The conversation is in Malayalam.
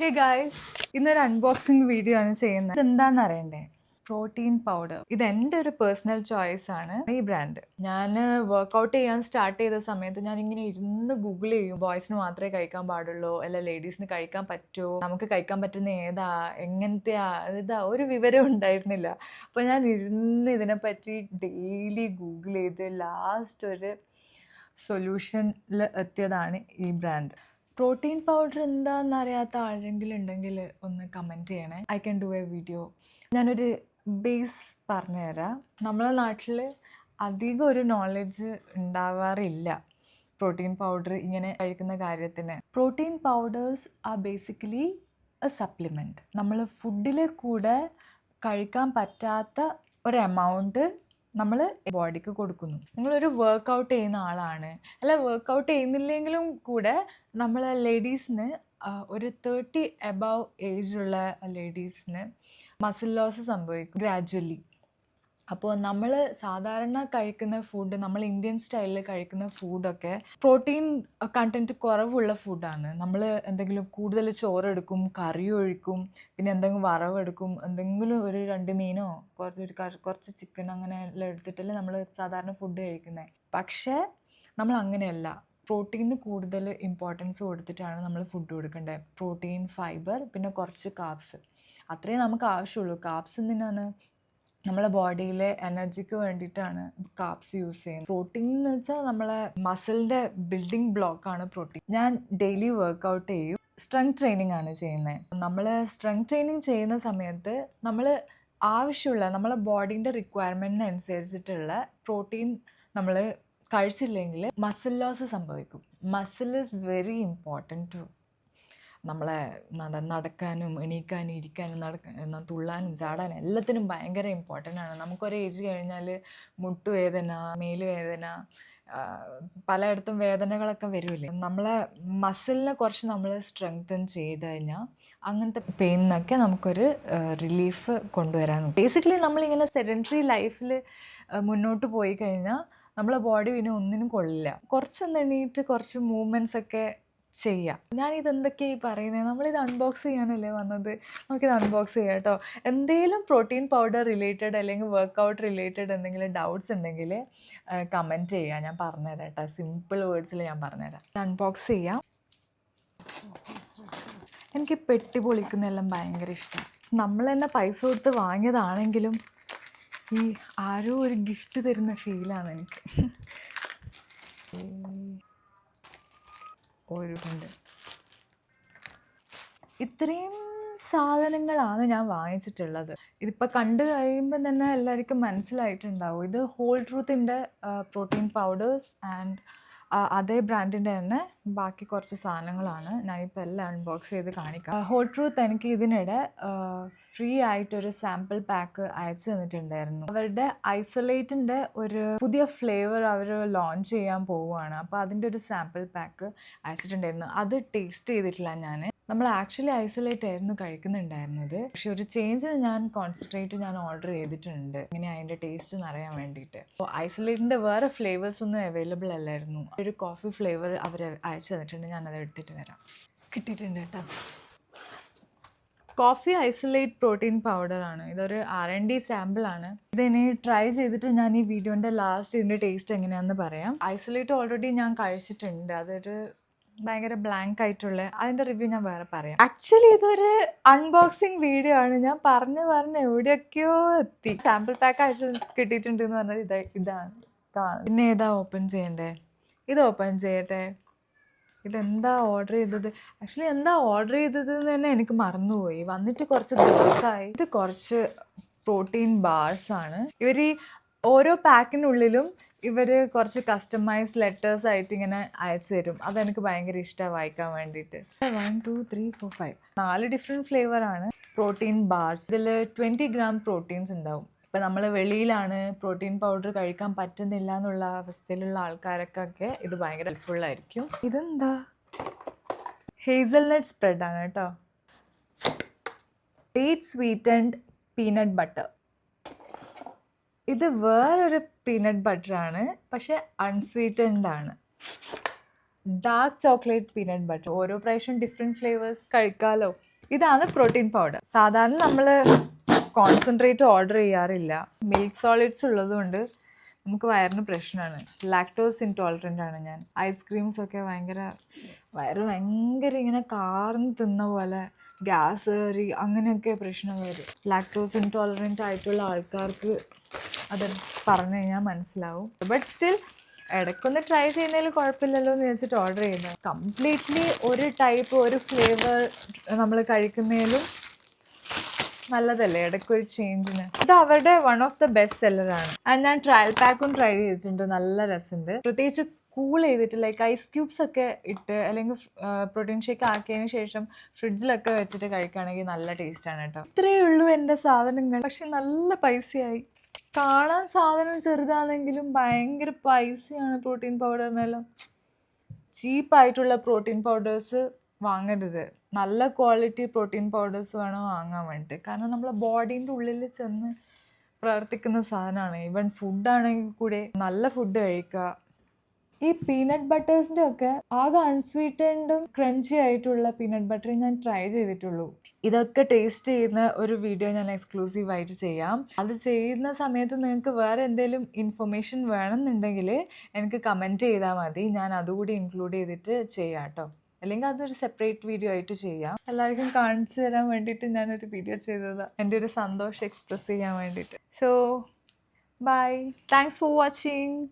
ഹേ ഗായ്സ്, ഇന്നൊരു അൺബോക്സിങ് വീഡിയോ ആണ് ചെയ്യുന്നത്. ഇതെന്താണെന്ന് അറിയണ്ടേ? Protein powder. ഇത് എൻ്റെ ഒരു പേഴ്സണൽ ചോയ്സ് ആണ്. ഈ ബ്രാൻഡ് ഞാൻ വർക്കൗട്ട് ചെയ്യാൻ സ്റ്റാർട്ട് ചെയ്ത സമയത്ത് ഞാൻ ഇങ്ങനെ ഇരുന്ന് ഗൂഗിൾ ചെയ്യും. ബോയ്സിന് മാത്രമേ കഴിക്കാൻ പാടുള്ളൂ, അല്ല ലേഡീസിന് കഴിക്കാൻ പറ്റുമോ, നമുക്ക് കഴിക്കാൻ പറ്റുന്ന ഏതാ, എങ്ങനത്തെയാ, ഇതാ ഒരു വിവരം ഉണ്ടായിരുന്നില്ല. അപ്പോൾ ഞാൻ ഇരുന്ന് ഇതിനെപ്പറ്റി ഡെയിലി ഗൂഗിൾ ചെയ്ത് ലാസ്റ്റ് ഒരു സൊല്യൂഷനിൽ എത്തിയതാണ് ഈ ബ്രാൻഡ്. പ്രോട്ടീൻ പൗഡർ എന്താണെന്ന് അറിയാത്ത ആരെങ്കിലും ഉണ്ടെങ്കിൽ ഒന്ന് കമൻറ്റ് ചെയ്യണേ. I can do A video. ഞാനൊരു ബേസ് പറഞ്ഞുതരാം. നമ്മളെ നാട്ടിൽ അധികം ഒരു നോളജ് ഉണ്ടാവാറില്ല പ്രോട്ടീൻ പൗഡർ ഇങ്ങനെ കഴിക്കുന്ന കാര്യത്തിന്. Protein powders are basically A supplement. നമ്മൾ ഫുഡിൽ കൂടെ കഴിക്കാൻ പറ്റാത്ത ഒരു എമൗണ്ട് നമ്മൾ ബോഡിക്ക് കൊടുക്കുന്നു. നിങ്ങളൊരു വർക്കൗട്ട് ചെയ്യുന്ന ആളാണ്, അല്ല വർക്കൗട്ട് ചെയ്യുന്നില്ലെങ്കിലും കൂടെ നമ്മൾ ലേഡീസിന് ഒരു 30 എബവ് ഏജുള്ള ലേഡീസിന് മസിൽ ലോസ് സംഭവിക്കും ഗ്രാജ്വലി. അപ്പോൾ നമ്മൾ സാധാരണ കഴിക്കുന്ന ഫുഡ്, നമ്മൾ ഇന്ത്യൻ സ്റ്റൈലിൽ കഴിക്കുന്ന ഫുഡൊക്കെ പ്രോട്ടീൻ കണ്ടൻറ്റ് കുറവുള്ള ഫുഡാണ്. നമ്മൾ എന്തെങ്കിലും കൂടുതൽ ചോറെടുക്കും, കറി ഒഴിക്കും, പിന്നെ എന്തെങ്കിലും വറവെടുക്കും, എന്തെങ്കിലും ഒരു 2 മീനോ കുറച്ച് ചിക്കൻ അങ്ങനെ എല്ലാം എടുത്തിട്ടല്ലേ നമ്മൾ സാധാരണ ഫുഡ് കഴിക്കുന്നത്. പക്ഷേ നമ്മൾ അങ്ങനെയല്ല. പ്രോട്ടീന് കൂടുതൽ ഇമ്പോർട്ടൻസ് കൊടുത്തിട്ടാണ് നമ്മൾ ഫുഡ് കൊടുക്കേണ്ടത്. പ്രോട്ടീൻ, ഫൈബർ, പിന്നെ കുറച്ച് കാർബ്സ്, അത്രയേ നമുക്ക് ആവശ്യമുള്ളൂ. കാർബ്സ് എന്തിനാണ്? നമ്മളെ ബോഡിയിലെ എനർജിക്ക് വേണ്ടിയിട്ടാണ് കാർബ്സ് യൂസ് ചെയ്യുന്നത്. പ്രോട്ടീൻ എന്ന് വെച്ചാൽ നമ്മളെ മസിലിൻ്റെ ബിൽഡിംഗ് ബ്ലോക്കാണ് പ്രോട്ടീൻ. ഞാൻ ഡെയിലി വർക്കൗട്ട് ചെയ്യും. സ്ട്രെങ്ത് ട്രെയിനിങ് ആണ് ചെയ്യുന്നത്. നമ്മൾ സ്ട്രെങ്ത് ട്രെയിനിങ് ചെയ്യുന്ന സമയത്ത് നമ്മൾ ആവശ്യമുള്ള നമ്മളെ ബോഡീൻ്റെ റിക്വയർമെൻറ്റിന് അനുസരിച്ചിട്ടുള്ള പ്രോട്ടീൻ നമ്മൾ കഴിച്ചില്ലെങ്കിൽ മസിൽ ലോസ് സംഭവിക്കും. Muscle is very important to നമ്മളെ നടക്കാനും എണീക്കാനും ഇരിക്കാനും തുള്ളാനും ചാടാനും എല്ലാത്തിനും ഭയങ്കര ഇമ്പോർട്ടൻ്റ് ആണ്. നമുക്കൊരു ഏജ് കഴിഞ്ഞാൽ മുട്ടുവേദന, മേലുവേദന, പലയിടത്തും വേദനകളൊക്കെ വരുമല്ലേ. നമ്മളെ മസിലിനെ കുറച്ച് നമ്മൾ സ്ട്രെങ്തൻ ചെയ്ത് കഴിഞ്ഞാൽ അങ്ങനത്തെ പെയിനിന്നൊക്കെ നമുക്കൊരു റിലീഫ് കൊണ്ടുവരാൻ. ബേസിക്കലി നമ്മളിങ്ങനെ സെഡൻറ്ററി ലൈഫിൽ മുന്നോട്ട് പോയി കഴിഞ്ഞാൽ നമ്മളെ ബോഡി പിന്നെ ഒന്നിനും കൊള്ളില്ല. കുറച്ചൊന്ന് എണീറ്റ് കുറച്ച് മൂവ്മെൻറ്റ്സ് ഒക്കെ ചെയ്യാം. ഞാനിതെന്തൊക്കെയാണ് ഈ പറയുന്നത്? നമ്മളിത് അൺബോക്സ് ചെയ്യാനല്ലേ വന്നത്. നമുക്കിത് അൺബോക്സ് ചെയ്യാം കേട്ടോ. എന്തെങ്കിലും പ്രോട്ടീൻ പൗഡർ റിലേറ്റഡ് അല്ലെങ്കിൽ വർക്കൗട്ട് റിലേറ്റഡ് എന്തെങ്കിലും ഡൗട്ട്സ് ഉണ്ടെങ്കിൽ കമൻറ്റ് ചെയ്യാം. ഞാൻ പറഞ്ഞുതരാം കേട്ടോ. സിമ്പിൾ വേർഡ്സിൽ ഞാൻ പറഞ്ഞുതരാം. അൺബോക്സ് ചെയ്യാം. എനിക്ക് പെട്ടി പൊളിക്കുന്നതെല്ലാം ഭയങ്കര ഇഷ്ടമാണ്. നമ്മൾ തന്നെ പൈസ കൊടുത്ത് വാങ്ങിയതാണെങ്കിലും ഈ ആരോ ഒരു ഗിഫ്റ്റ് തരുന്ന ഫീലാണ് എനിക്ക്. ഉണ്ട്. ഇത്രയും സാധനങ്ങളാണ് ഞാൻ വാങ്ങിച്ചിട്ടുള്ളത്. ഇതിപ്പോൾ കണ്ടു കഴിയുമ്പോൾ തന്നെ എല്ലാവർക്കും മനസ്സിലായിട്ടുണ്ടാവും. ഇത് ഹോൾ ട്രൂത്തിൻ്റെ പ്രോട്ടീൻ പൗഡേഴ്സ് ആൻഡ് അതേ ബ്രാൻഡിൻ്റെ തന്നെ ബാക്കി കുറച്ച് സാധനങ്ങളാണ്. ഞാനിപ്പോൾ എല്ലാം അൺബോക്സ് ചെയ്ത് കാണിക്കാം. ഹോൾ ട്രൂത്ത് എനിക്ക് ഇതിനിടെ ഫ്രീ ആയിട്ടൊരു സാമ്പിൾ പാക്ക് അയച്ചു തന്നിട്ടുണ്ടായിരുന്നു. അവരുടെ ഐസൊലേറ്റിൻ്റെ ഒരു പുതിയ ഫ്ലേവർ അവർ ലോഞ്ച് ചെയ്യാൻ പോവുകയാണ്. അപ്പോൾ അതിൻ്റെ ഒരു സാമ്പിൾ പാക്ക് അയച്ചിട്ടുണ്ടായിരുന്നു. അത് ടേസ്റ്റ് ചെയ്തിട്ടില്ല ഞാൻ. നമ്മൾ ആക്ച്വലി ഐസൊലേറ്റ് ആയിരുന്നു കഴിക്കുന്നുണ്ടായിരുന്നത്. പക്ഷെ ഒരു ചേഞ്ചിന് ഞാൻ ഓർഡർ ചെയ്തിട്ടുണ്ട്, ഇങ്ങനെ അതിൻ്റെ ടേസ്റ്റ് എന്നറിയാൻ വേണ്ടിയിട്ട്. അപ്പോൾ ഐസൊലേറ്റിൻ്റെ വേറെ ഫ്ലേവേഴ്സ് ഒന്നും അവൈലബിൾ അല്ലായിരുന്നു. ഒരു കോഫി ഫ്ലേവർ അവർ അയച്ചു തന്നിട്ടുണ്ട്. ഞാനത് എടുത്തിട്ട് വരാം. കിട്ടിയിട്ടുണ്ട് കേട്ടോ. കോഫി ഐസൊലേറ്റ് പ്രോട്ടീൻ പൗഡറാണ്. ഇതൊരു R&D സാമ്പിളാണ്. ഇതിനി ട്രൈ ചെയ്തിട്ട് ഞാൻ ഈ വീഡിയോൻ്റെ ലാസ്റ്റ് ഇതിൻ്റെ ടേസ്റ്റ് എങ്ങനെയാണെന്ന് പറയാം. ഐസൊലേറ്റ് ഓൾറെഡി ഞാൻ കഴിച്ചിട്ടുണ്ട്. അതൊരു ഭയങ്കര ബ്ലാങ്ക് ആയിട്ടുള്ള അതിൻ്റെ റിവ്യൂ ഞാൻ വേറെ പറയാം. ആക്ച്വലി ഇതൊരു അൺബോക്സിങ് വീഡിയോ ആണ്. ഞാൻ പറഞ്ഞ് എവിടെയൊക്കെയോ എത്തി. സാമ്പിൾ പാക്ക് അയച്ച് കിട്ടിയിട്ടുണ്ട് എന്ന് പറഞ്ഞത് ഇതാണ് കാണും. പിന്നെ ഏതാ ഓപ്പൺ ചെയ്യണ്ടേ? ഇത് ഓപ്പൺ ചെയ്യട്ടെ. ഇതെന്താ ഓർഡർ ചെയ്തത്? ആക്ച്വലി എന്താ ഓർഡർ ചെയ്തതെന്ന് തന്നെ എനിക്ക് മറന്നുപോയി. വന്നിട്ട് കുറച്ച് ദിവസമായി. ഇത് കുറച്ച് പ്രോട്ടീൻ ബാർസാണ്. ഇവർ ഈ ഓരോ പാക്കിനുള്ളിലും ഇവർ കുറച്ച് കസ്റ്റമൈസ് ലെറ്റേഴ്സ് ആയിട്ട് ഇങ്ങനെ അയച്ചു തരും. അതെനിക്ക് ഭയങ്കര ഇഷ്ടമാണ് വായിക്കാൻ വേണ്ടിയിട്ട്. 1 2 3 4 5 4 ഡിഫറെൻറ്റ് ഫ്ലേവറാണ് പ്രോട്ടീൻ ബാർസ്. ഇതിൽ 20 ഗ്രാം പ്രോട്ടീൻസ് ഉണ്ടാവും. ഇപ്പം നമ്മൾ വെളിയിലാണ് പ്രോട്ടീൻ പൗഡർ കഴിക്കാൻ പറ്റുന്നില്ല എന്നുള്ള അവസ്ഥയിലുള്ള ആൾക്കാർക്കൊക്കെ ഇത് ഭയങ്കര ഹെൽപ്ഫുള്ളായിരിക്കും. ഇതെന്താ? ഹേസൽനട്ട് സ്പ്രെഡാണ് കേട്ടോ. Date sweetened peanut butter. ഇത് വേറൊരു പീനട്ട് ബട്ടറാണ്, പക്ഷെ അൺസ്വീറ്റൻഡ് ആണ്. Dark chocolate peanut butter. ഓരോ പ്രാവശ്യം ഡിഫറെൻറ്റ് ഫ്ലേവേഴ്സ് കഴിക്കാമല്ലോ. ഇതാണ് പ്രോട്ടീൻ പൗഡർ. സാധാരണ നമ്മൾ കോൺസെൻട്രേറ്റ് ഓർഡർ ചെയ്യാറില്ല. മിൽക്ക് സോളിഡ്സ് ഉള്ളതുകൊണ്ട് നമുക്ക് വയറിന് പ്രശ്നമാണ്. ലാക്ടോസ് ഇൻടോളറൻ്റ് ആണ് ഞാൻ. ഐസ്ക്രീംസൊക്കെ വയറ് ഭയങ്കര ഇങ്ങനെ കാർന്ന് തിന്ന പോലെ ഗ്യാസ് കയറി അങ്ങനെയൊക്കെ പ്രശ്നം വരും. ലാക്ടോസ് ഇൻടോളറൻ്റ് ആയിട്ടുള്ള ആൾക്കാർക്ക് അത് പറഞ്ഞു കഴിഞ്ഞാൽ മനസ്സിലാവും. ബട്ട് സ്റ്റിൽ ഇടയ്ക്കൊന്ന് ട്രൈ ചെയ്യുന്നതിൽ കുഴപ്പമില്ലല്ലോ എന്ന് വെച്ചിട്ട് ഓർഡർ ചെയ്യുന്നത്. കംപ്ലീറ്റ്ലി ഒരു ടൈപ്പ് ഒരു ഫ്ലേവർ നമ്മൾ കഴിക്കുന്നതിലും നല്ലതല്ലേ ഇടയ്ക്കൊരു ചേഞ്ചിന്. ഇത് അവരുടെ വൺ ഓഫ് ദ ബെസ്റ്റ് സെല്ലറാണ്. ആൻഡ് ഞാൻ ട്രയൽ പാക്കും ട്രൈ ചെയ്തിട്ടുണ്ട്. നല്ല രസമുണ്ട്. പ്രത്യേകിച്ച് കൂൾ ചെയ്തിട്ട് ലൈക്ക് ഐസ് ക്യൂബ്സ് ഒക്കെ ഇട്ട് അല്ലെങ്കിൽ പ്രോട്ടീൻ ഷേക്ക് ആക്കിയതിന് ശേഷം ഫ്രിഡ്ജിലൊക്കെ വെച്ചിട്ട് കഴിക്കുകയാണെങ്കിൽ നല്ല ടേസ്റ്റാണ് കേട്ടോ. ഇത്രയേ ഉള്ളൂ എൻ്റെ സാധനങ്ങൾ. പക്ഷെ നല്ല പൈസയായി. കാണാൻ സാധനം ചെറുതാണെങ്കിലും ഭയങ്കര പൈസയാണ് പ്രോട്ടീൻ പൗഡറിനെല്ലാം. ചീപ്പായിട്ടുള്ള പ്രോട്ടീൻ പൗഡേഴ്സ് വാങ്ങരുത്. നല്ല ക്വാളിറ്റി പ്രോട്ടീൻ പൗഡേഴ്സ് വേണം വാങ്ങാൻ വേണ്ടിയിട്ട്. കാരണം നമ്മളെ ബോഡീൻ്റെ ഉള്ളിൽ ചെന്ന് പ്രവർത്തിക്കുന്ന സാധനമാണ്. ഈവൻ ഫുഡാണെങ്കിൽ കൂടെ നല്ല ഫുഡ് കഴിക്കുക. ഈ പീനട്ട് ബട്ടേഴ്സിൻ്റെ ഒക്കെ ആകെ അൺസ്വീറ്റൻഡും ക്രഞ്ചി ആയിട്ടുള്ള പീനട്ട് ബട്ടർ ഞാൻ ട്രൈ ചെയ്തിട്ടുള്ളൂ. ഇതൊക്കെ ടേസ്റ്റ് ചെയ്യുന്ന ഒരു വീഡിയോ ഞാൻ എക്സ്ക്ലൂസീവായിട്ട് ചെയ്യാം. അത് ചെയ്യുന്ന സമയത്ത് നിങ്ങൾക്ക് വേറെ എന്തെങ്കിലും ഇൻഫർമേഷൻ വേണമെന്നുണ്ടെങ്കിൽ എനിക്ക് കമൻറ്റ് ചെയ്താൽ മതി. ഞാൻ അതുകൂടി ഇൻക്ലൂഡ് ചെയ്തിട്ട് ചെയ്യാം കേട്ടോ. അല്ലെങ്കിൽ അതൊരു സെപ്പറേറ്റ് വീഡിയോ ആയിട്ട് ചെയ്യാം. എല്ലാവർക്കും കാണിച്ചു തരാൻ വേണ്ടിയിട്ട് ഞാനൊരു വീഡിയോ ചെയ്തതാണ്. എൻ്റെ ഒരു സന്തോഷം എക്സ്പ്രസ് ചെയ്യാൻ വേണ്ടിയിട്ട്. So bye. Thanks for watching.